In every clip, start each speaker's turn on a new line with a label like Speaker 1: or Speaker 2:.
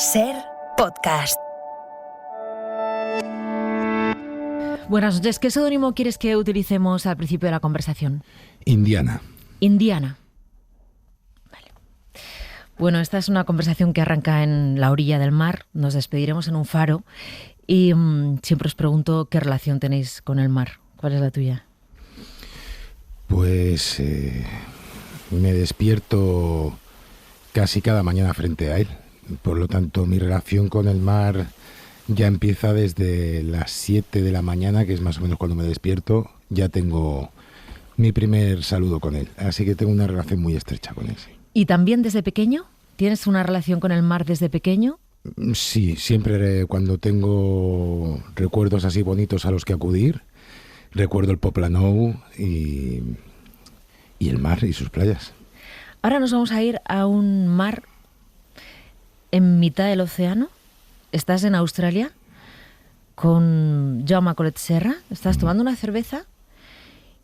Speaker 1: SER Podcast.
Speaker 2: Buenas noches. ¿Qué seudónimo quieres que utilicemos al principio de la conversación?
Speaker 3: Indiana.
Speaker 2: Indiana. Vale. Bueno, esta es una conversación que arranca en la orilla del mar. Nos despediremos en un faro y siempre os pregunto qué relación tenéis con el mar. ¿Cuál es la tuya?
Speaker 3: Pues me despierto casi cada mañana frente a él. Por lo tanto, mi relación con el mar ya empieza desde las 7 de la mañana, que es más o menos cuando me despierto. Ya tengo mi primer saludo con él. Así que tengo una relación muy estrecha con él. Sí.
Speaker 2: ¿Y también desde pequeño? ¿Tienes una relación con el mar desde pequeño?
Speaker 3: Sí, siempre cuando tengo recuerdos así bonitos a los que acudir, recuerdo el Poplanou y el mar y sus playas.
Speaker 2: Ahora nos vamos a ir a un mar en mitad del océano. Estás en Australia con Jaume Collet Serra, estás tomando una cerveza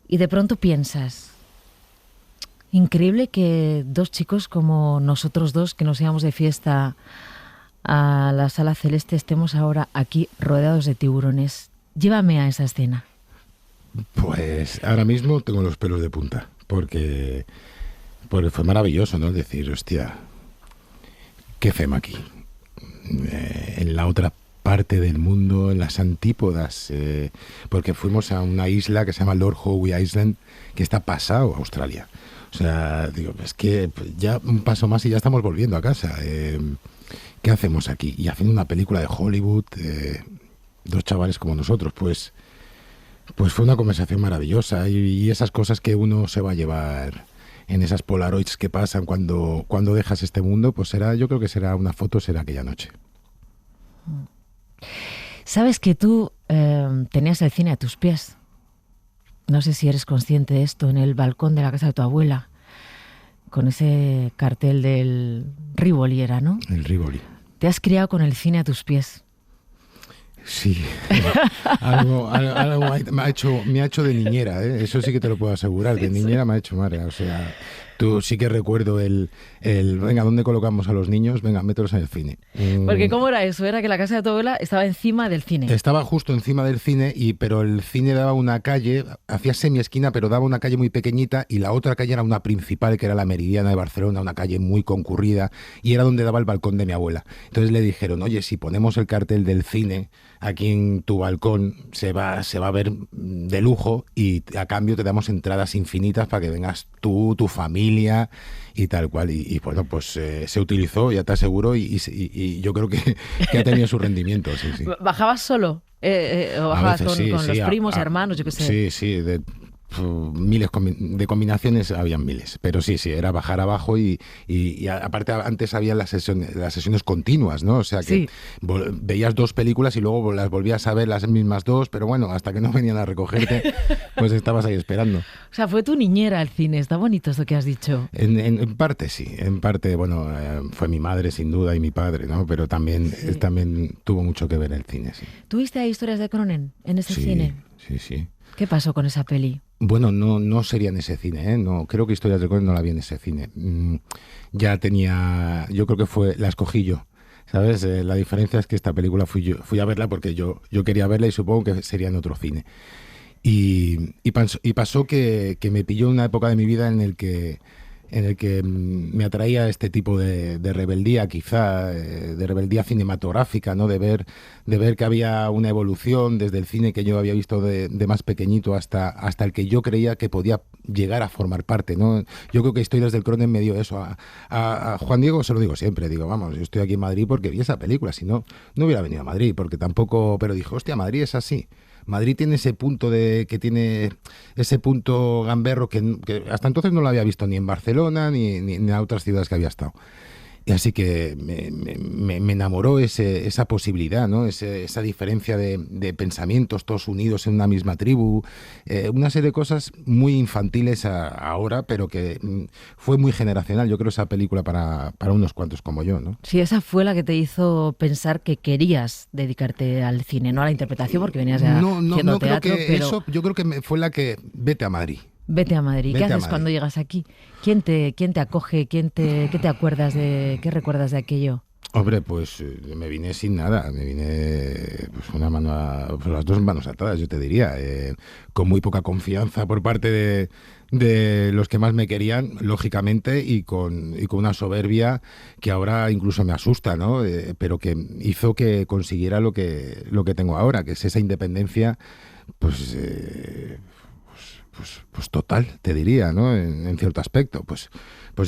Speaker 2: y de pronto piensas, increíble que dos chicos como nosotros dos, que nos íbamos de fiesta a la Sala Celeste, estemos ahora aquí rodeados de tiburones. Llévame a esa escena.
Speaker 3: Pues ahora mismo tengo los pelos de punta, porque fue maravilloso, ¿no? Decir, hostia, ¿qué hacemos aquí? En la otra parte del mundo, en las antípodas, porque fuimos a una isla que se llama Lord Howe Island, que está pasado a Australia. O sea, digo, es que ya un paso más y ya estamos volviendo a casa. ¿Qué hacemos aquí? Y haciendo una película de Hollywood, dos chavales como nosotros, pues fue una conversación maravillosa y esas cosas que uno se va a llevar en esas Polaroids que pasan cuando dejas este mundo, pues yo creo que será una foto, será aquella noche.
Speaker 2: Sabes que tú tenías el cine a tus pies. No sé si eres consciente de esto, en el balcón de la casa de tu abuela, con ese cartel del Rivoli era, ¿no?
Speaker 3: El Rivoli.
Speaker 2: Te has criado con el cine a tus pies.
Speaker 3: Sí, algo me ha hecho de niñera, ¿eh? Eso sí que te lo puedo asegurar, de niñera me ha hecho madre, o sea, tú sí que recuerdo el venga, ¿dónde colocamos a los niños? Venga, mételos en el cine.
Speaker 2: Porque ¿cómo era eso? Era que la casa de tu abuela estaba encima del cine.
Speaker 3: Estaba justo encima del cine, pero el cine daba una calle, hacía semi-esquina, pero daba una calle muy pequeñita y la otra calle era una principal, que era la Meridiana de Barcelona, una calle muy concurrida, y era donde daba el balcón de mi abuela. Entonces le dijeron, oye, si ponemos el cartel del cine aquí en tu balcón se va a ver de lujo y a cambio te damos entradas infinitas para que vengas tú, tu familia y tal cual. Y bueno, pues se utilizó, ya te aseguro, y yo creo que ha tenido su rendimiento. Sí, sí.
Speaker 2: ¿Bajabas solo? ¿O bajabas con los primos, hermanos, yo qué sé?
Speaker 3: Sí, miles de combinaciones, habían miles, pero sí, era bajar abajo y aparte antes había las sesiones continuas, ¿no? O sea que veías dos películas y luego las volvías a ver las mismas dos, pero bueno, hasta que no venían a recogerte, pues estabas ahí esperando.
Speaker 2: O sea, fue tu niñera el cine, está bonito esto que has dicho.
Speaker 3: En parte sí, en parte, bueno, fue mi madre sin duda y mi padre, ¿no? Pero también tuvo mucho que ver el cine, sí.
Speaker 2: ¿Tuviste historias de Cronen en ese cine?
Speaker 3: Sí.
Speaker 2: ¿Qué pasó con esa peli?
Speaker 3: Bueno, no sería en ese cine, ¿eh? No, creo que Historias de Cronen no la vi en ese cine. Ya tenía, yo creo que la escogí yo, ¿sabes? La diferencia es que esta película fui a verla porque yo quería verla y supongo que sería en otro cine. Y pasó que me pilló una época de mi vida en el que me atraía este tipo de rebeldía, quizá, de rebeldía cinematográfica, ¿no? De ver que había una evolución desde el cine que yo había visto de más pequeñito hasta el que yo creía que podía llegar a formar parte, ¿no? Yo creo que Historias del Cronen me dio eso. A Juan Diego se lo digo siempre, digo, vamos, yo estoy aquí en Madrid porque vi esa película, si no hubiera venido a Madrid, porque tampoco, pero dije, hostia, Madrid es así. Madrid tiene ese punto tiene ese punto gamberro que hasta entonces no lo había visto ni en Barcelona ni en otras ciudades que había estado. Y así que me enamoró esa posibilidad, ¿no? Esa diferencia de pensamientos, todos unidos en una misma tribu, una serie de cosas muy infantiles ahora, pero que fue muy generacional. Yo creo esa película para unos cuantos como yo, ¿no?
Speaker 2: Sí, esa fue la que te hizo pensar que querías dedicarte al cine, no a la interpretación, porque venías ya haciendo teatro.
Speaker 3: Yo creo que fue la que vete a Madrid.
Speaker 2: Vete a Madrid. ¿Qué haces cuando llegas aquí? ¿Quién te acoge? ¿Qué recuerdas de aquello?
Speaker 3: Hombre, pues me vine sin nada, me vine pues, pues, las dos manos atadas, yo te diría, con muy poca confianza por parte de los que más me querían, lógicamente, y con una soberbia que ahora incluso me asusta, ¿no? Pero que hizo que consiguiera lo que tengo ahora, que es esa independencia, pues... Pues total, te diría, ¿no? En cierto aspecto. Pues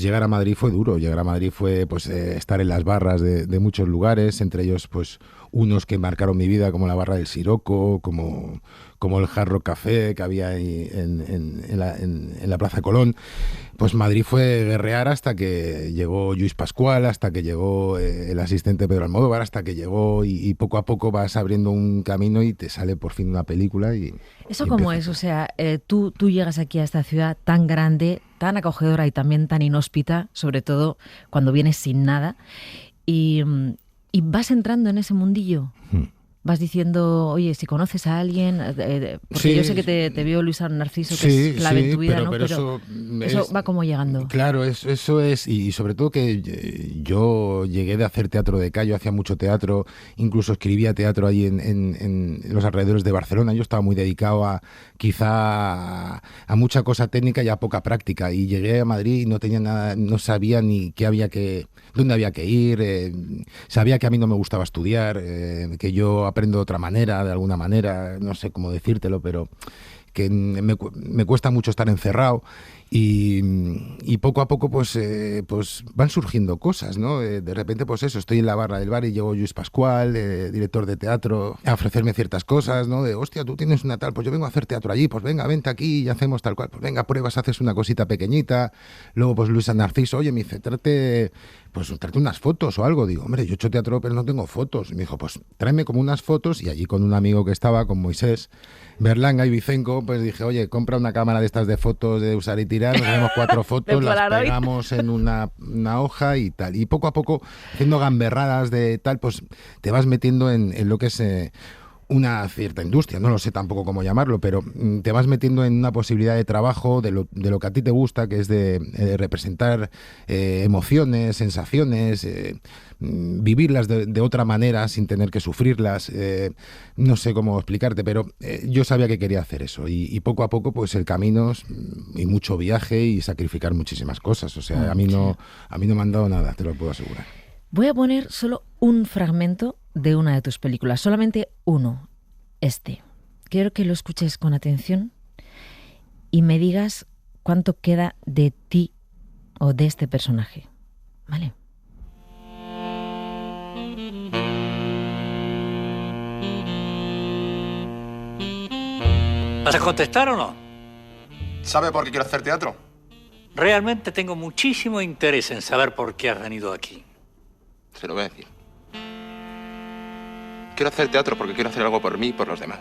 Speaker 3: llegar a Madrid fue duro. Llegar a Madrid fue pues estar en las barras de muchos lugares, entre ellos pues unos que marcaron mi vida, como la barra del Siroco, como el Hard Rock Café que había ahí en la Plaza Colón. Pues Madrid fue guerrear hasta que llegó Lluís Pascual, hasta que llegó el asistente Pedro Almodóvar, hasta que llegó y poco a poco vas abriendo un camino y te sale por fin una película.
Speaker 2: ¿Eso cómo es? O sea, tú llegas aquí a esta ciudad tan grande, tan acogedora y también tan inhóspita, sobre todo cuando vienes sin nada, y vas entrando en ese mundillo. Vas diciendo, oye, si conoces a alguien, porque
Speaker 3: sí,
Speaker 2: yo sé que te vio Luis Narciso, que es clave en tu vida, ¿no?
Speaker 3: Pero
Speaker 2: eso va como llegando.
Speaker 3: Claro, eso es, y sobre todo que yo llegué de hacer teatro de calle, hacía mucho teatro, incluso escribía teatro ahí en los alrededores de Barcelona. Yo estaba muy dedicado quizá a mucha cosa técnica y a poca práctica, y llegué a Madrid y no tenía nada, no sabía ni dónde había que ir, sabía que a mí no me gustaba estudiar, que yo aprendo de otra manera, de alguna manera, no sé cómo decírtelo, pero que me cuesta mucho estar encerrado y poco a poco pues van surgiendo cosas, ¿no? De repente pues eso, estoy en la barra del bar y llegó Lluís Pascual, director de teatro, a ofrecerme ciertas cosas, ¿no? De, hostia, tú tienes una tal, pues yo vengo a hacer teatro allí, pues venga, vente aquí y hacemos tal cual, pues venga, pruebas, haces una cosita pequeñita. Luego pues Luis Narciso, oye, me dice, trate unas fotos o algo. Digo, hombre, yo he hecho teatro pero no tengo fotos. Y me dijo, pues tráeme como unas fotos, y allí con un amigo que estaba, con Moisés Berlanga y Vicenco, pues dije, oye, compra una cámara de estas de fotos de usar y tirar, nos hacemos 4 fotos, las pegamos en una hoja y tal. Y poco a poco, haciendo gamberradas de tal, pues te vas metiendo en lo que es una cierta industria, no lo sé tampoco cómo llamarlo, pero te vas metiendo en una posibilidad de trabajo de lo que a ti te gusta, que es de representar emociones, sensaciones, vivirlas de otra manera sin tener que sufrirlas. No sé cómo explicarte, pero yo sabía que quería hacer eso, y poco a poco pues el camino y mucho viaje y sacrificar muchísimas cosas. O sea, a mí no me han dado nada, te lo puedo asegurar.
Speaker 2: Voy a poner solo un fragmento de una de tus películas, solamente uno, Quiero que lo escuches con atención y me digas cuánto queda de ti o de este personaje, ¿vale?
Speaker 1: ¿Vas a contestar o no?
Speaker 4: ¿Sabe por qué quiero hacer teatro?
Speaker 1: Realmente tengo muchísimo interés en saber por qué has venido aquí.
Speaker 4: Se lo voy a decir. Quiero hacer teatro porque quiero hacer algo por mí y por los demás.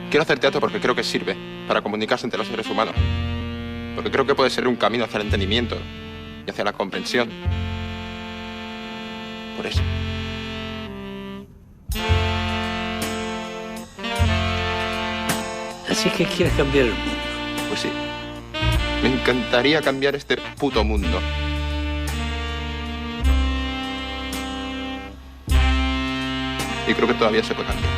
Speaker 4: Quiero hacer teatro porque creo que sirve para comunicarse entre los seres humanos. Porque creo que puede ser un camino hacia el entendimiento y hacia la comprensión. Por eso.
Speaker 1: Así que quieres cambiar el mundo.
Speaker 4: Pues sí. Me encantaría cambiar este puto mundo. Y creo que todavía se puede cambiar.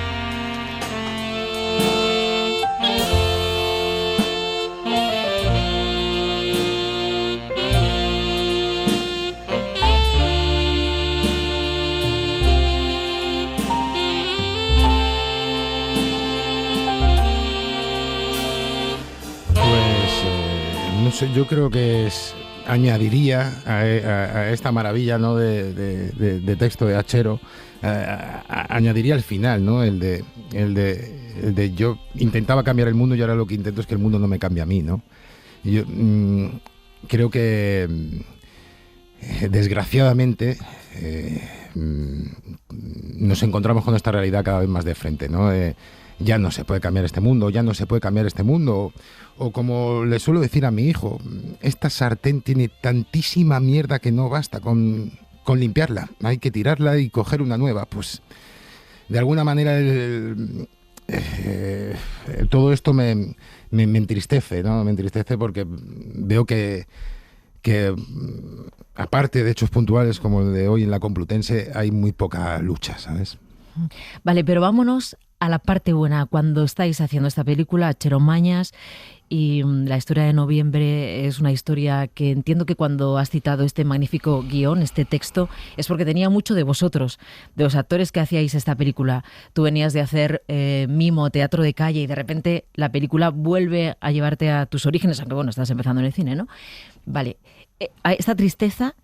Speaker 3: No sé, yo creo que añadiría a esta maravilla, ¿no? de texto de Hachero, añadiría al final, ¿no? El de yo intentaba cambiar el mundo y ahora lo que intento es que el mundo no me cambie a mí, ¿no? Y yo creo que desgraciadamente nos encontramos con esta realidad cada vez más de frente, ¿no? Ya no se puede cambiar este mundo, ya no se puede cambiar este mundo. O como le suelo decir a mi hijo, esta sartén tiene tantísima mierda que no basta con limpiarla. Hay que tirarla y coger una nueva. Pues de alguna manera todo esto me entristece, ¿no? Me entristece porque veo que aparte de hechos puntuales como el de hoy en la Complutense, hay muy poca lucha, ¿sabes?
Speaker 2: Vale, pero vámonos a la parte buena. Cuando estáis haciendo esta película, Cheromañas, y la historia de noviembre es una historia que entiendo que cuando has citado este magnífico guión, este texto, es porque tenía mucho de vosotros, de los actores que hacíais esta película. Tú venías de hacer mimo, teatro de calle, y de repente la película vuelve a llevarte a tus orígenes, aunque bueno, estás empezando en el cine, ¿no? Vale, esta tristeza,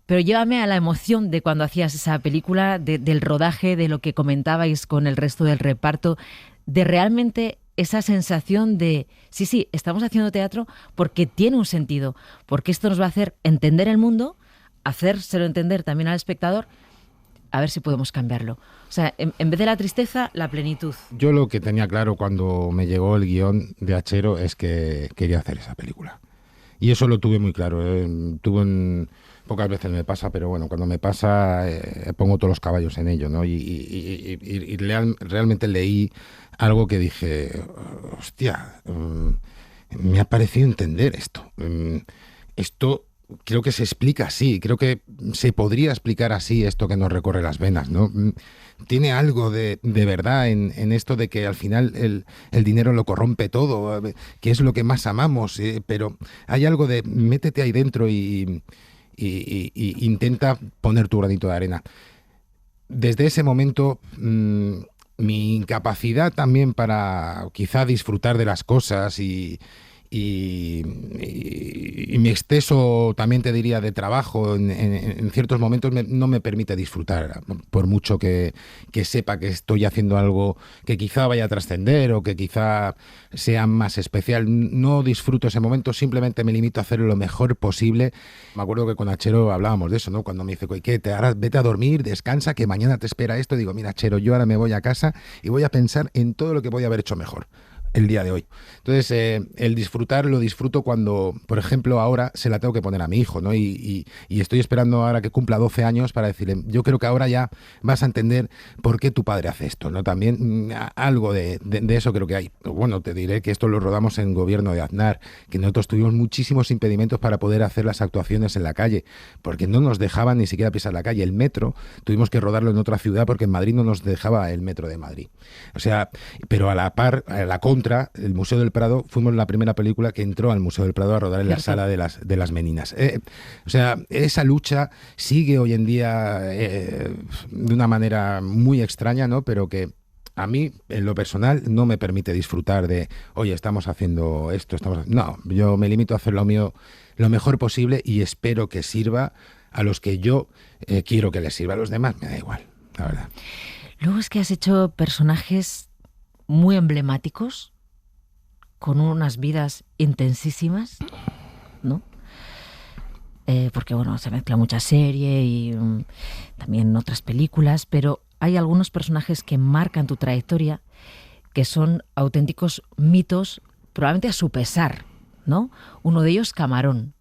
Speaker 2: pero llévame a la emoción de cuando hacías esa película, del rodaje, de lo que comentabais con el resto del reparto, de realmente esa sensación de, sí, estamos haciendo teatro porque tiene un sentido, porque esto nos va a hacer entender el mundo, hacérselo entender también al espectador, a ver si podemos cambiarlo. O sea, en vez de la tristeza, la plenitud.
Speaker 3: Yo lo que tenía claro cuando me llegó el guión de Achero es que quería hacer esa película. Y eso lo tuve muy claro. Pocas veces me pasa, pero bueno, cuando me pasa pongo todos los caballos en ello, ¿no? Y realmente leí algo que dije, hostia, me ha parecido entender esto. Esto creo que se explica así, creo que se podría explicar así esto que nos recorre las venas, ¿no? Tiene algo de verdad en esto de que al final el dinero lo corrompe todo, que es lo que más amamos, pero hay algo de métete ahí dentro y intenta poner tu granito de arena. Desde ese momento, mi incapacidad también para quizá disfrutar de las cosas y mi exceso, también te diría, de trabajo en ciertos momentos no me permite disfrutar, por mucho que sepa que estoy haciendo algo que quizá vaya a trascender o que quizá sea más especial. No disfruto ese momento, simplemente me limito a hacer lo mejor posible. Me acuerdo que con Achero hablábamos de eso, ¿no? Cuando me dice, ¿qué? Ahora vete a dormir, descansa, que mañana te espera esto. Digo, mira, Achero, yo ahora me voy a casa y voy a pensar en todo lo que podía haber hecho mejor el día de hoy. Entonces, el disfrutar lo disfruto cuando, por ejemplo, ahora se la tengo que poner a mi hijo, ¿no? Y estoy esperando ahora que cumpla 12 años para decirle, yo creo que ahora ya vas a entender por qué tu padre hace esto, ¿no? También algo de eso creo que hay. Bueno, te diré que esto lo rodamos en Gobierno de Aznar, que nosotros tuvimos muchísimos impedimentos para poder hacer las actuaciones en la calle, porque no nos dejaban ni siquiera pisar la calle. El metro tuvimos que rodarlo en otra ciudad porque en Madrid no nos dejaba el metro de Madrid. O sea, pero a la par, a la contra, el Museo del Prado, fuimos la primera película que entró al Museo del Prado a rodar en la sala de las Meninas. O sea, esa lucha sigue hoy en día de una manera muy extraña, ¿no? Pero que a mí, en lo personal, no me permite disfrutar de, oye, estamos haciendo esto, No, yo me limito a hacer lo mío lo mejor posible y espero que sirva a los que yo quiero que les sirva. A los demás me da igual, la verdad.
Speaker 2: Luego es que has hecho personajes muy emblemáticos, con unas vidas intensísimas, ¿no? Porque, bueno, se mezcla mucha serie y también otras películas, pero hay algunos personajes que marcan tu trayectoria que son auténticos mitos, probablemente a su pesar, ¿no? Uno de ellos, Camarón.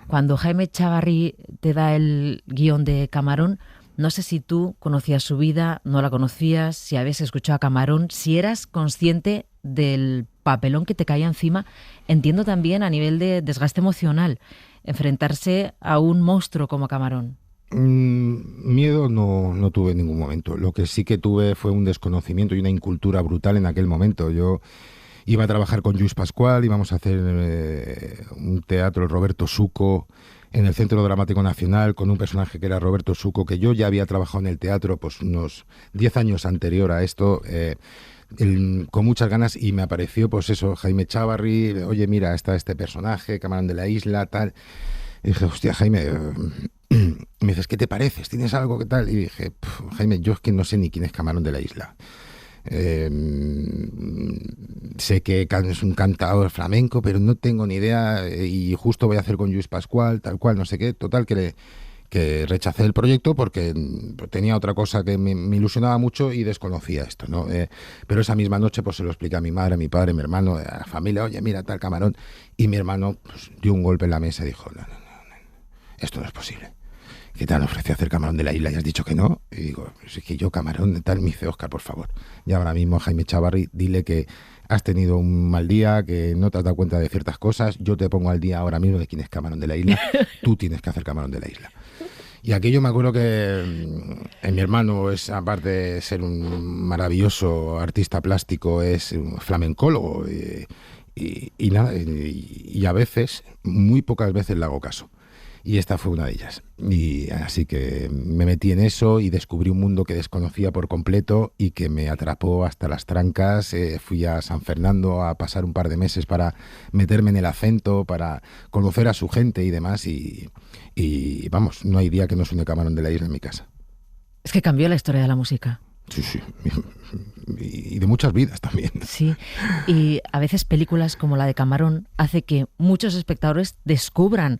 Speaker 2: Cuando Jaime Chávarri te da el guión de Camarón, no sé si tú conocías su vida, no la conocías, si habías escuchado a Camarón, si eras consciente del papelón que te caía encima. Entiendo también a nivel de desgaste emocional, enfrentarse a un monstruo como Camarón.
Speaker 3: Miedo no tuve en ningún momento. Lo que sí que tuve fue un desconocimiento y una incultura brutal en aquel momento. Yo iba a trabajar con Lluís Pascual, íbamos a hacer un teatro, Roberto Suco, en el Centro Dramático Nacional, con un personaje que era Roberto Suco, que yo ya había trabajado en el teatro pues unos 10 años anterior a esto, con muchas ganas, y me apareció pues eso, Jaime Chávarri, oye, mira, está este personaje, Camarón de la Isla, tal. Y dije, hostia, Jaime, me dices, ¿qué te pareces? ¿Tienes algo que tal? Y dije, Jaime, yo es que no sé ni quién es Camarón de la Isla. Sé que es un cantador flamenco, pero no tengo ni idea, y justo voy a hacer con Lluís Pascual, tal cual, no sé qué, total, que rechacé el proyecto porque tenía otra cosa que me ilusionaba mucho y desconocía esto, ¿no? Pero esa misma noche pues se lo expliqué a mi madre, a mi padre, a mi hermano, a la familia, oye, mira, tal Camarón, y mi hermano pues, dio un golpe en la mesa y dijo, no, esto no es posible. ¿qué te han ofrecido hacer Camarón de la Isla y has dicho que no? Y digo, pues es que yo Camarón de tal, me dice, Óscar, por favor. Y ahora mismo Jaime Chavarri, dile que has tenido un mal día, que no te has dado cuenta de ciertas cosas, yo te pongo al día ahora mismo de quién es Camarón de la Isla, tú tienes que hacer Camarón de la Isla. Y aquello me acuerdo que mi hermano es, aparte de ser un maravilloso artista plástico, es un flamencólogo y nada, y a veces, muy pocas veces le hago caso. Y esta fue una de ellas. Y así que me metí en eso y descubrí un mundo que desconocía por completo y que me atrapó hasta las trancas. Fui a San Fernando a pasar un par de meses para meterme en el acento, para conocer a su gente y demás. Y vamos, no hay día que no suene Camarón de la Isla en mi casa.
Speaker 2: Es que cambió la historia de la música.
Speaker 3: Sí, sí. Y de muchas vidas también.
Speaker 2: Sí, y a veces películas como la de Camarón hace que muchos espectadores descubran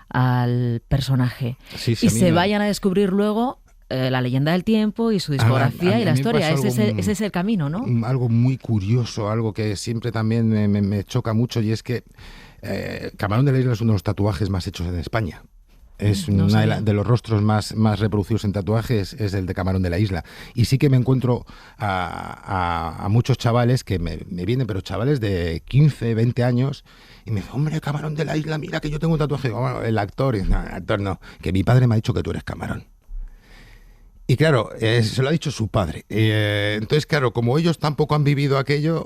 Speaker 2: al personaje y se vayan a descubrir luego la leyenda del tiempo y su discografía y la historia. Ese es el camino, ¿no?
Speaker 3: Algo muy curioso, algo que siempre también me choca mucho, y es que Camarón de la Isla es uno de los tatuajes más hechos en España. Es uno de los rostros más reproducidos en tatuajes, es el de Camarón de la Isla. Y sí que me encuentro a muchos chavales que me vienen, pero chavales de 15, 20 años, y me dicen, hombre, Camarón de la Isla, mira que yo tengo un tatuaje. Bueno, el actor, no, el actor no, que mi padre me ha dicho que tú eres Camarón. Y claro, se lo ha dicho su padre. Entonces, claro, como ellos tampoco han vivido aquello,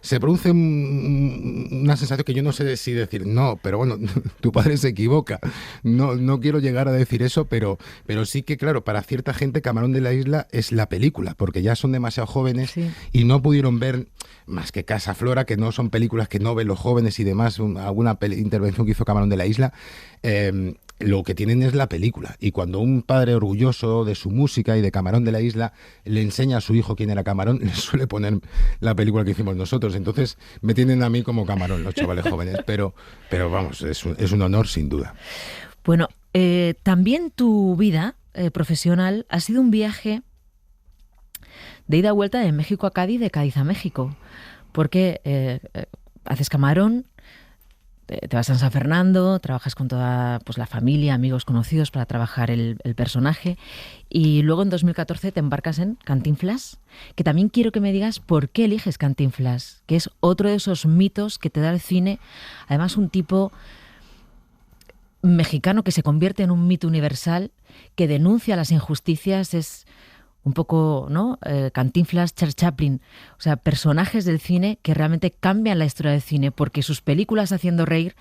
Speaker 3: se produce una sensación que yo no sé si decir, no, pero bueno, tu padre se equivoca. No quiero llegar a decir eso, pero sí que, claro, para cierta gente Camarón de la Isla es la película, porque ya son demasiado jóvenes, sí, y no pudieron ver más que Casa Flora, que no son películas que no ven los jóvenes y demás, alguna intervención que hizo Camarón de la Isla. Lo que tienen es la película, y cuando un padre orgulloso de su música y de Camarón de la Isla le enseña a su hijo quién era Camarón, le suele poner la película que hicimos nosotros. Entonces me tienen a mí como Camarón los chavales jóvenes, pero vamos, es un honor sin duda.
Speaker 2: Bueno, también tu vida profesional ha sido un viaje de ida y vuelta de México a Cádiz, de Cádiz a México, porque haces Camarón, te vas a San Fernando, trabajas con toda la familia, amigos, conocidos para trabajar el personaje, y luego en 2014 te embarcas en Cantinflas, que también quiero que me digas por qué eliges Cantinflas, que es otro de esos mitos que te da el cine, además un tipo mexicano que se convierte en un mito universal, que denuncia las injusticias, es un poco, ¿no? Cantinflas, Charles Chaplin, o sea, personajes del cine que realmente cambian la historia del cine porque sus películas haciendo reír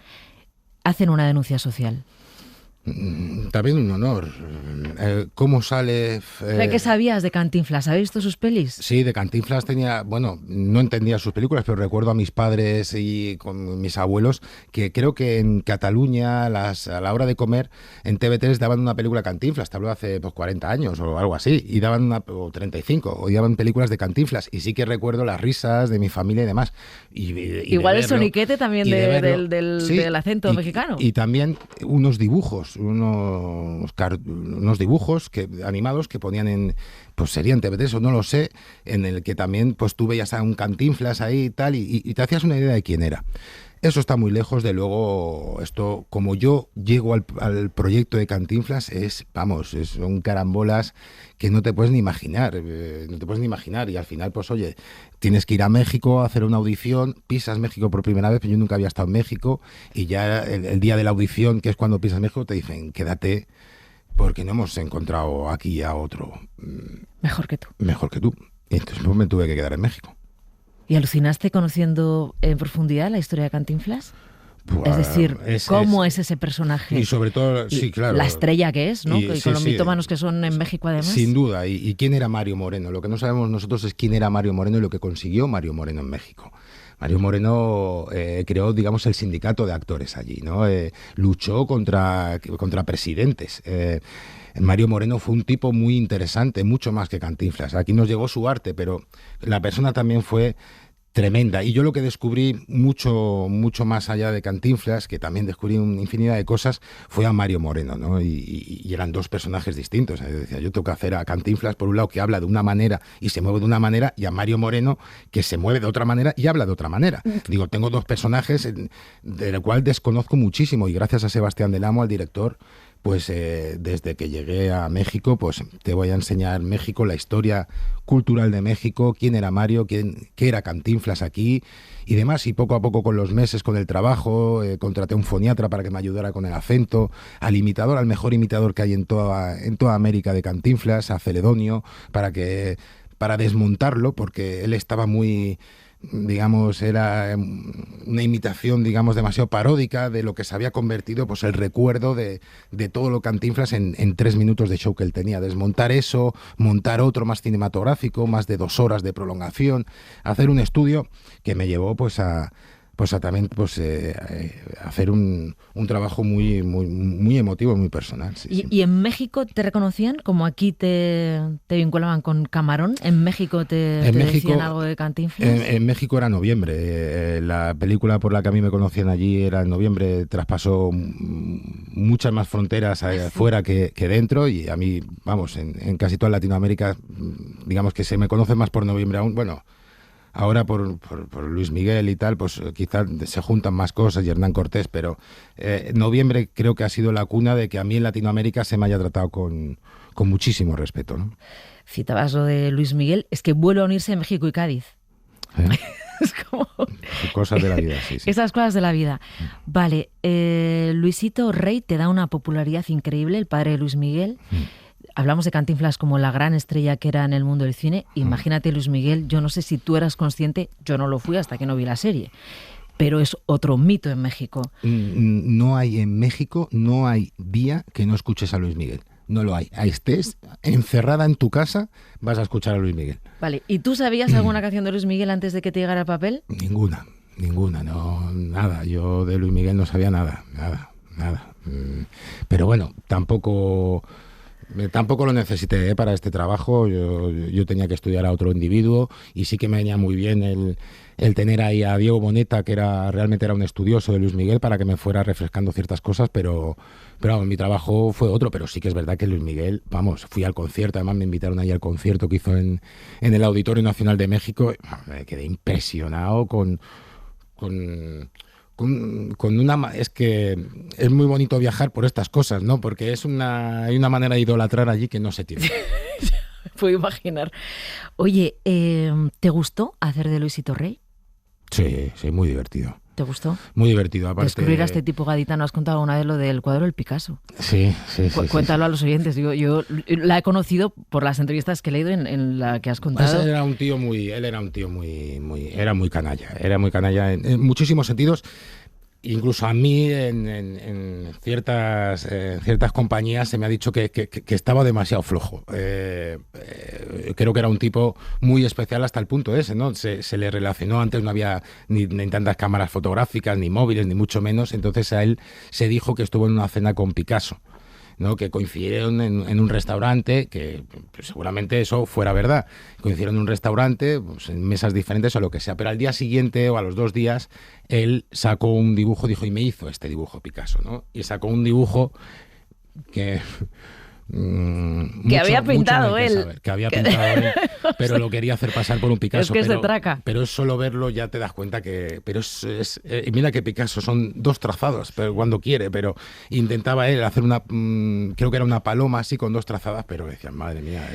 Speaker 2: hacen una denuncia social.
Speaker 3: También un honor. ¿Cómo sale?
Speaker 2: ¿Qué sabías de Cantinflas? ¿Habéis visto sus pelis?
Speaker 3: Sí, de Cantinflas tenía, bueno, no entendía sus películas, pero recuerdo a mis padres y con mis abuelos que creo que en Cataluña a la hora de comer en TV3 daban una película Cantinflas, te hablo hace 40 años o algo así, y daban o 35, o daban películas de Cantinflas, y sí que recuerdo las risas de mi familia y demás.
Speaker 2: Igual el soniquete también del acento mexicano.
Speaker 3: Y también unos dibujos, unos dibujos animados que ponían pues serían TV3 o no lo sé, en el que también pues tú veías a un Cantinflas ahí y tal, y te hacías una idea de quién era. Eso está muy lejos de luego, esto, como yo llego al proyecto de Cantinflas, son carambolas que no te puedes ni imaginar, y al final, pues oye, tienes que ir a México a hacer una audición, pisas México por primera vez, pero yo nunca había estado en México, y ya el día de la audición, que es cuando pisas México, te dicen, quédate, porque no hemos encontrado aquí a otro.
Speaker 2: Mejor que tú.
Speaker 3: Y entonces pues, me tuve que quedar en México.
Speaker 2: ¿Y alucinaste conociendo en profundidad la historia de Cantinflas? Es decir, ¿cómo es ese personaje?
Speaker 3: Y sobre todo, sí, claro.
Speaker 2: La estrella que es, ¿no? Y con los mitómanos que son en México, además.
Speaker 3: Sin duda. ¿Y quién era Mario Moreno? Lo que no sabemos nosotros es quién era Mario Moreno y lo que consiguió Mario Moreno en México. Mario Moreno creó, digamos, el sindicato de actores allí, ¿no? Luchó contra presidentes. Mario Moreno fue un tipo muy interesante, mucho más que Cantinflas. Aquí nos llegó su arte, pero la persona también fue tremenda. Y yo lo que descubrí mucho más allá de Cantinflas, que también descubrí una infinidad de cosas, fue a Mario Moreno, ¿no? Y eran dos personajes distintos. Decía, yo tengo que hacer a Cantinflas, por un lado, que habla de una manera y se mueve de una manera, y a Mario Moreno, que se mueve de otra manera y habla de otra manera. Digo, tengo dos personajes de los cuales desconozco muchísimo, y gracias a Sebastián Del Amo, al director, pues desde que llegué a México, pues te voy a enseñar México, la historia cultural de México, quién era Mario, qué era Cantinflas aquí y demás. Y poco a poco, con los meses, con el trabajo, contraté a un foniatra para que me ayudara con el acento, al imitador, al mejor imitador que hay en toda América de Cantinflas, a Celedonio, para desmontarlo, porque él estaba muy, digamos, era una imitación, digamos, demasiado paródica de lo que se había convertido, pues el recuerdo de todo lo Cantinflas en 3 minutos de show que él tenía. Desmontar eso, montar otro más cinematográfico, más de 2 horas de prolongación, hacer un estudio que me llevó pues a también pues hacer un trabajo muy emotivo, muy personal. Sí.
Speaker 2: ¿Y en México te reconocían como aquí te vinculaban con Camarón? ¿En México te decían algo de Cantinflas?
Speaker 3: En México era Noviembre. La película por la que a mí me conocían allí era en Noviembre. Traspasó muchas más fronteras afuera que dentro, y a mí, vamos, en casi toda Latinoamérica, digamos que se me conoce más por Noviembre aún. Bueno, ahora por Luis Miguel y tal, pues quizás se juntan más cosas, y Hernán Cortés, pero Noviembre creo que ha sido la cuna de que a mí en Latinoamérica se me haya tratado con muchísimo respeto, ¿no?
Speaker 2: Citabas lo de Luis Miguel, es que vuelve a unirse México y Cádiz. Es como...
Speaker 3: Cosas de la vida, sí.
Speaker 2: Esas cosas de la vida. Vale, Luisito Rey te da una popularidad increíble, el padre de Luis Miguel. Hablamos de Cantinflas como la gran estrella que era en el mundo del cine. Imagínate Luis Miguel, yo no sé si tú eras consciente, yo no lo fui hasta que no vi la serie, pero es otro mito en México.
Speaker 3: No hay en México, no hay día que no escuches a Luis Miguel. No lo hay. Estés encerrada en tu casa, vas a escuchar a Luis Miguel.
Speaker 2: Vale, ¿y tú sabías alguna canción de Luis Miguel antes de que te llegara el papel?
Speaker 3: Ninguna, no, nada. Yo de Luis Miguel no sabía nada. Pero bueno, tampoco lo necesité para este trabajo. Yo tenía que estudiar a otro individuo, y sí que me venía muy bien el tener ahí a Diego Boneta, que realmente era un estudioso de Luis Miguel, para que me fuera refrescando ciertas cosas, pero vamos, mi trabajo fue otro. Pero sí que es verdad que Luis Miguel, vamos, fui al concierto, además me invitaron ahí al concierto que hizo en el Auditorio Nacional de México. Me quedé impresionado con una... Es que es muy bonito viajar por estas cosas, ¿no? Porque hay una manera de idolatrar allí que no se tiene.
Speaker 2: Puedo imaginar. Oye, ¿te gustó hacer de Luisito Rey?
Speaker 3: Sí, muy divertido.
Speaker 2: ¿Te gustó?
Speaker 3: Muy divertido, aparte.
Speaker 2: Descubrir a este tipo gaditano. Has contado una vez lo del cuadro del Picasso.
Speaker 3: Sí.
Speaker 2: Cuéntalo a los oyentes. Yo la he conocido por las entrevistas que he leído en la que has contado.
Speaker 3: Él era un tío muy canalla en muchísimos sentidos. Incluso a mí en ciertas compañías se me ha dicho que estaba demasiado flojo. Creo que era un tipo muy especial hasta el punto ese, ¿no? Se le relacionó, antes no había ni tantas cámaras fotográficas, ni móviles, ni mucho menos. Entonces a él se dijo que estuvo en una cena con Picasso, ¿no? Que coincidieron en un restaurante, que pues, seguramente eso fuera verdad. Coincidieron en un restaurante, pues, en mesas diferentes o lo que sea, pero al día siguiente o a los 2 días él sacó un dibujo, dijo, y me hizo este dibujo Picasso, ¿no? Y sacó un dibujo que...
Speaker 2: que había pintado él.
Speaker 3: Pero lo quería hacer pasar por un Picasso.
Speaker 2: Es que se traca.
Speaker 3: Pero es solo verlo ya te das cuenta que... Pero mira que Picasso son 2 trazados, pero cuando quiere, pero intentaba él hacer creo que era una paloma así con 2 trazadas, pero decían, madre mía,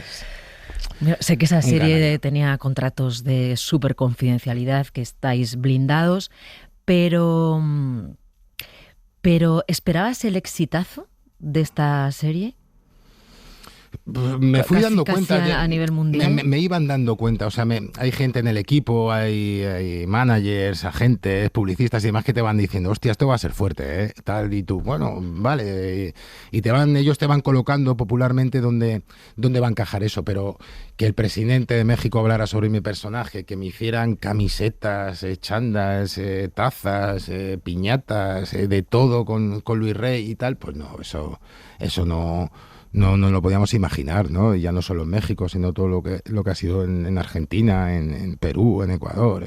Speaker 2: sé que esa serie tenía contratos de súper confidencialidad, que estáis blindados, pero ¿esperabas el exitazo de esta serie?
Speaker 3: Me fui dando cuenta
Speaker 2: a nivel mundial.
Speaker 3: Me iban dando cuenta, o sea, hay gente en el equipo, hay managers, agentes, publicistas y demás que te van diciendo, hostia, esto va a ser fuerte, ¿eh? Tal, y tú, bueno, vale, y ellos te van colocando popularmente dónde va a encajar eso. Pero que el presidente de México hablara sobre mi personaje, que me hicieran camisetas, chandas, tazas, piñatas, de todo con Luis Rey y tal, pues no, eso no lo podíamos imaginar, ¿no? Y ya no solo en México, sino todo lo que ha sido en Argentina, en Perú, en Ecuador.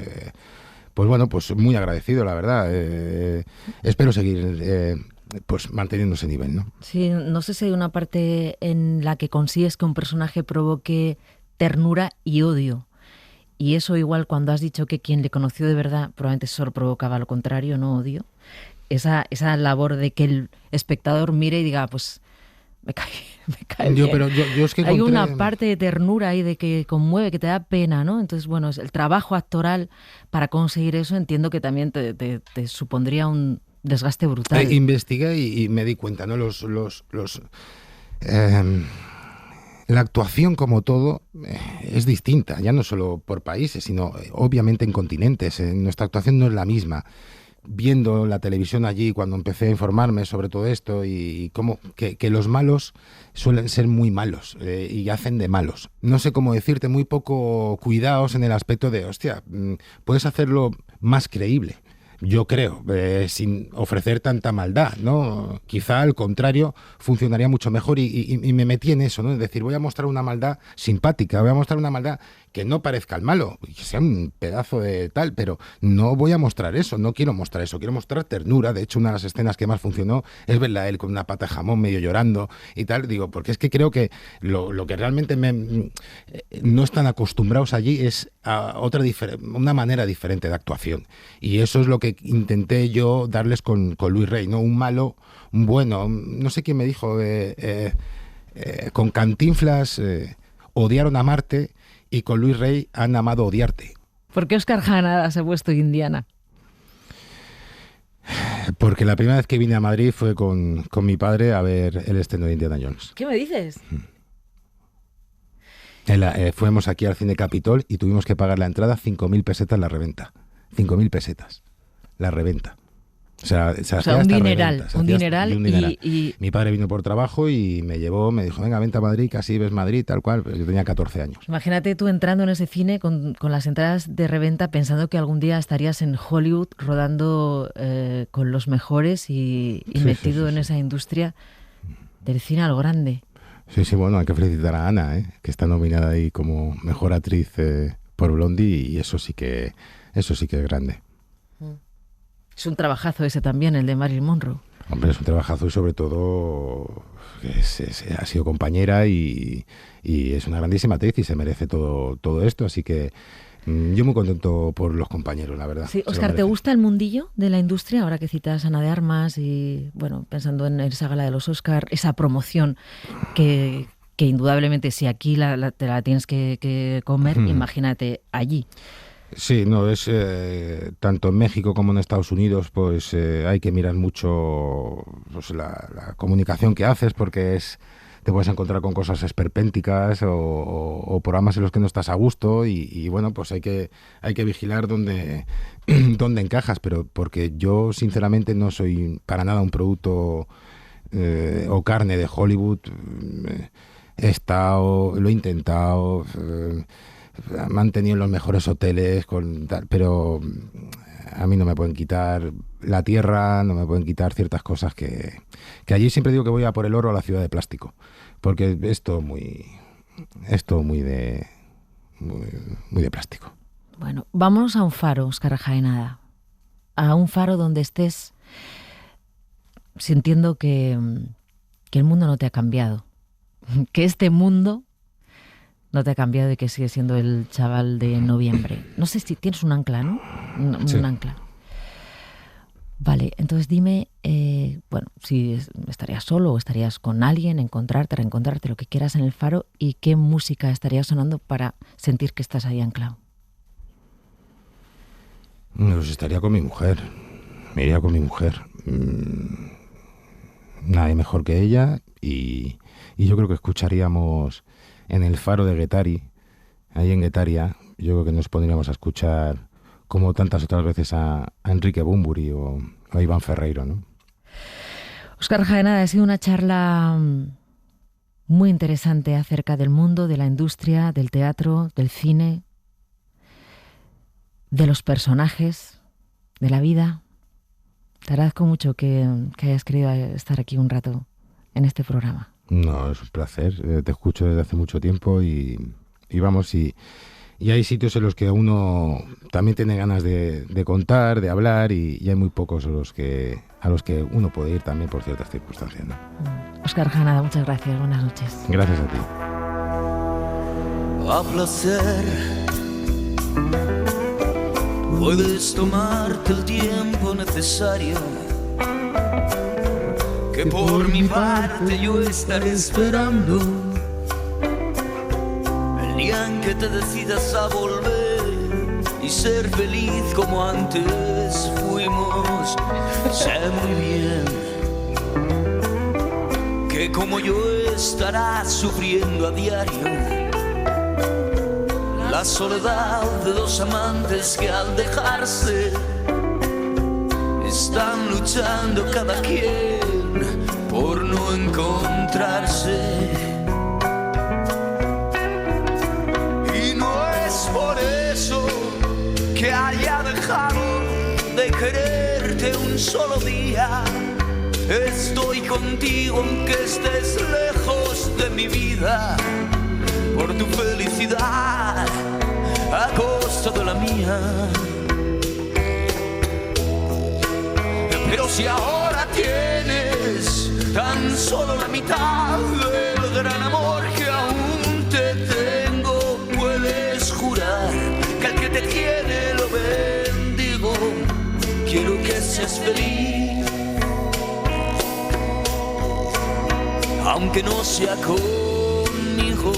Speaker 3: Pues bueno, pues muy agradecido, la verdad. Espero seguir pues manteniendo ese nivel, ¿no?
Speaker 2: Sí, no sé si hay una parte en la que consigues que un personaje provoque ternura y odio. Y eso igual cuando has dicho que quien le conoció de verdad probablemente solo provocaba lo contrario, no odio. Esa labor de que el espectador mire y diga, pues me cae bien.
Speaker 3: Pero yo es que
Speaker 2: hay
Speaker 3: encontré...
Speaker 2: una parte de ternura ahí de que conmueve, que te da pena, ¿no? Entonces, bueno, el trabajo actoral para conseguir eso entiendo que también te supondría un desgaste brutal.
Speaker 3: Investigué y me di cuenta, ¿no? La actuación, como todo, es distinta, ya no solo por países, sino obviamente en continentes. Nuestra actuación no es la misma. Viendo la televisión allí, cuando empecé a informarme sobre todo esto, y cómo que los malos suelen ser muy malos y hacen de malos. No sé cómo decirte, muy poco cuidados en el aspecto de, hostia, puedes hacerlo más creíble. Yo creo, sin ofrecer tanta maldad, ¿no? Quizá al contrario funcionaría mucho mejor y me metí en eso, ¿no? Es decir, voy a mostrar una maldad simpática, voy a mostrar una maldad que no parezca el malo, que sea un pedazo de tal, pero no voy a mostrar eso, no quiero mostrar eso, quiero mostrar ternura. De hecho, una de las escenas que más funcionó es verla a él con una pata de jamón medio llorando y tal, digo, porque es que creo que lo que realmente no están acostumbrados allí es a una manera diferente de actuación, y eso es lo que intenté yo darles con Luis Rey, ¿no? Un malo, un bueno, no sé quién me dijo, con Cantinflas odiaron a Marte, y con Luis Rey han amado odiarte.
Speaker 2: ¿Por qué Óscar Jaenada se ha puesto Indiana?
Speaker 3: Porque la primera vez que vine a Madrid fue con mi padre a ver el estreno de Indiana Jones.
Speaker 2: ¿Qué me dices?
Speaker 3: Fuimos aquí al Cine Capitol y tuvimos que pagar la entrada 5.000 pesetas la reventa. 5.000 pesetas la reventa. O sea,
Speaker 2: un dineral. Un dineral. Y
Speaker 3: mi padre vino por trabajo y me llevó, me dijo, venga, vente a Madrid, que así ves Madrid, tal cual. Yo tenía 14 años.
Speaker 2: Imagínate tú entrando en ese cine con las entradas de reventa pensando que algún día estarías en Hollywood rodando con los mejores y metido en esa industria del cine a lo grande.
Speaker 3: Sí, bueno, hay que felicitar a Ana, que está nominada ahí como mejor actriz por Blondie, y eso sí que es grande.
Speaker 2: Es un trabajazo ese también, el de Marilyn Monroe.
Speaker 3: Hombre, es un trabajazo, y sobre todo ha sido compañera y es una grandísima actriz y se merece todo esto, así que yo muy contento por los compañeros, la verdad.
Speaker 2: Sí, Óscar, ¿te gusta el mundillo de la industria? Ahora que citas a Ana de Armas y, bueno, pensando en esa gala de los Óscar, esa promoción que indudablemente si aquí te la tienes que comer, imagínate allí.
Speaker 3: Sí, no, es tanto en México como en Estados Unidos, pues hay que mirar mucho pues, la comunicación que haces, porque te puedes encontrar con cosas esperpénticas o programas en los que no estás a gusto, y bueno, pues hay que vigilar dónde encajas, pero porque yo sinceramente no soy para nada un producto o carne de Hollywood. Lo he intentado, me han tenido en los mejores hoteles, pero a mí no me pueden quitar la tierra, no me pueden quitar ciertas cosas que allí siempre digo que voy a por el oro a la ciudad de plástico, porque es todo muy de plástico.
Speaker 2: Bueno, vamos a un faro, Óscar Jaenada, a un faro donde estés sintiendo que el mundo no te ha cambiado, que este mundo no te ha cambiado y que sigue siendo el chaval de noviembre. No sé si tienes un ancla, ¿no?
Speaker 3: Sí.
Speaker 2: Un ancla. Vale, entonces dime, bueno, si estarías solo o estarías con alguien, reencontrarte, lo que quieras en el faro, y qué música estaría sonando para sentir que estás ahí anclado.
Speaker 3: Pues estaría con mi mujer. Me iría con mi mujer. Nadie mejor que ella, y yo creo que escucharíamos en el faro de Guetari, ahí en Guetaria, yo creo que nos pondríamos a escuchar, como tantas otras veces, a Enrique Bunbury o a Iván Ferreiro, ¿no?
Speaker 2: Óscar Jaenada, ha sido una charla muy interesante acerca del mundo, de la industria, del teatro, del cine, de los personajes, de la vida. Te agradezco mucho que hayas querido estar aquí un rato en este programa.
Speaker 3: No, es un placer. Te escucho desde hace mucho tiempo y vamos, y hay sitios en los que uno también tiene ganas de contar, de hablar, y hay muy pocos a los que uno puede ir también por ciertas circunstancias, ¿no?
Speaker 2: Óscar Jaenada, muchas gracias. Buenas noches.
Speaker 3: Gracias a ti.
Speaker 5: A placer, puedes tomarte el tiempo necesario que por mi parte yo estaré esperando el día en que te decidas a volver y ser feliz como antes fuimos. Sé muy bien que como yo estarás sufriendo a diario la soledad de dos amantes que al dejarse están luchando cada quien por no encontrarse. Y no es por eso que haya dejado de quererte un solo día. Estoy contigo aunque estés lejos de mi vida, por tu felicidad a costa de la mía. Pero si ahora tienes tan solo la mitad del gran amor que aún te tengo, puedes jurar que al que te tiene lo bendigo. Quiero que seas feliz, aunque no sea conmigo.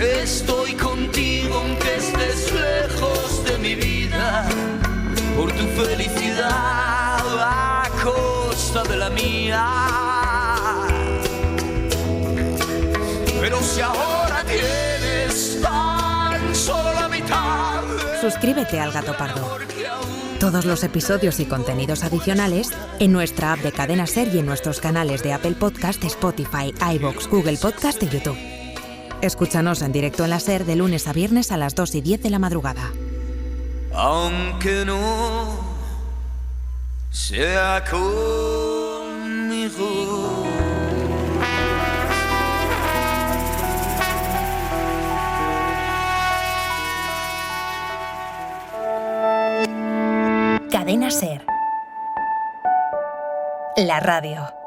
Speaker 5: Estoy contigo aunque estés lejos de mi vida, por tu felicidad a costa de la mía. Pero si ahora tienes tan solo la mitad.
Speaker 6: Suscríbete al Gato Pardo. Todos los episodios y contenidos adicionales en nuestra app de Cadena Ser y en nuestros canales de Apple Podcast, Spotify, iVoox, Google Podcast y YouTube. Escúchanos en directo en la Ser de lunes a viernes a las 2:10 de la madrugada.
Speaker 5: Aunque no sea conmigo.
Speaker 6: Cadena Ser. La radio.